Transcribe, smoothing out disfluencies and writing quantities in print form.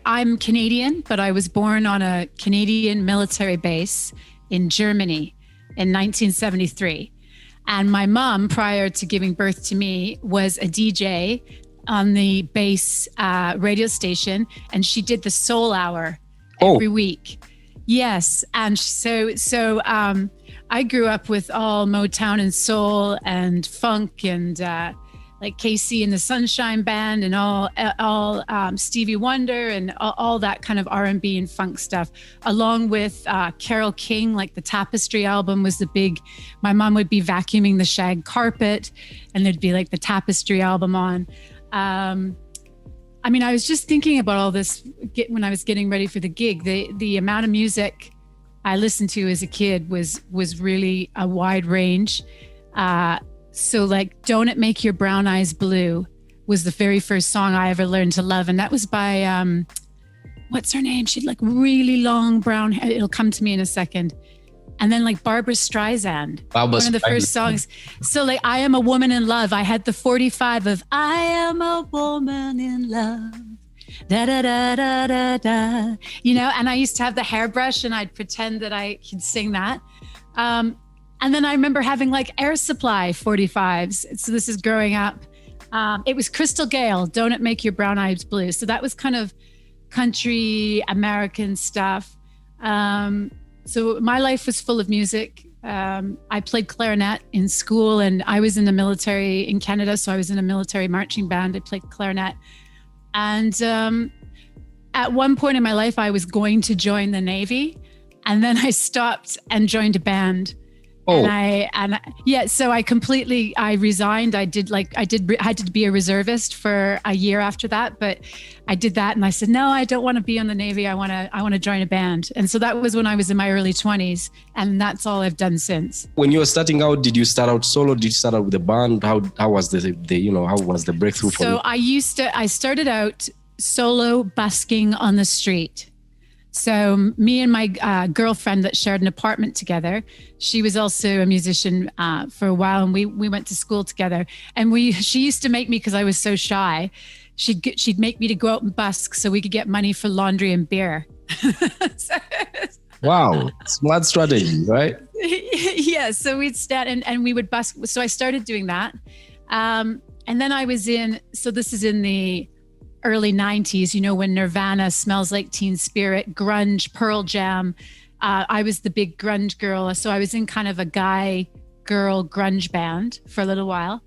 I'm Canadian, but I was born on a Canadian military base in Germany in 1973. And my mom, prior to giving birth to me, was a DJ on the base radio station, and she did the Soul Hour every week. Yes, and so I grew up with all Motown and soul and funk and like Casey and the Sunshine Band and all Stevie Wonder and all that kind of R&B and funk stuff, along with Carole King. Like the Tapestry album was the big. My mom would be vacuuming the shag carpet, and there'd be like the Tapestry album on. I mean, I was just thinking about all this when I was getting ready for the gig. The amount of music I listened to as a kid was really a wide range. So like Don't It Make Your Brown Eyes Blue was the very first song I ever learned to love. And that was by, what's her name? She had like really long brown hair. It'll come to me in a second. And then like Barbra Streisand, one of the first songs. So like I Am a Woman in Love. I had the 45 of I Am a Woman in Love. Da da da da da da. You know, and I used to have the hairbrush and I'd pretend that I could sing that. And then I remember having like Air Supply 45s. So this is growing up. It was Crystal Gale, Don't It Make Your Brown Eyes Blue. So that was kind of country American stuff. So my life was full of music. I played clarinet in school, and I was in the military in Canada. So I was in a military marching band. I played clarinet. And at one point in my life, I was going to join the Navy. And then I stopped and joined a band. So I resigned. I had to be a reservist for a year after that, but I did that. And I said, no, I don't want to be on the Navy. I want to join a band. And so that was when I was in my early 20s. And that's all I've done since. When you were starting out, did you start out solo? Did you start out with a band? How was the how was the breakthrough for you? So I started out solo busking on the street. So me and my girlfriend that shared an apartment together, she was also a musician for a while, and we went to school together. And she used to make me, because I was so shy, she'd make me to go out and busk so we could get money for laundry and beer. Wow, smart strategy, right? Yeah, so we'd stand and we would busk. So I started doing that. And then I was this is in the early 90s, when Nirvana, Smells Like Teen Spirit, grunge, Pearl Jam. I was the big grunge girl. So I was in kind of a guy-girl grunge band for a little while.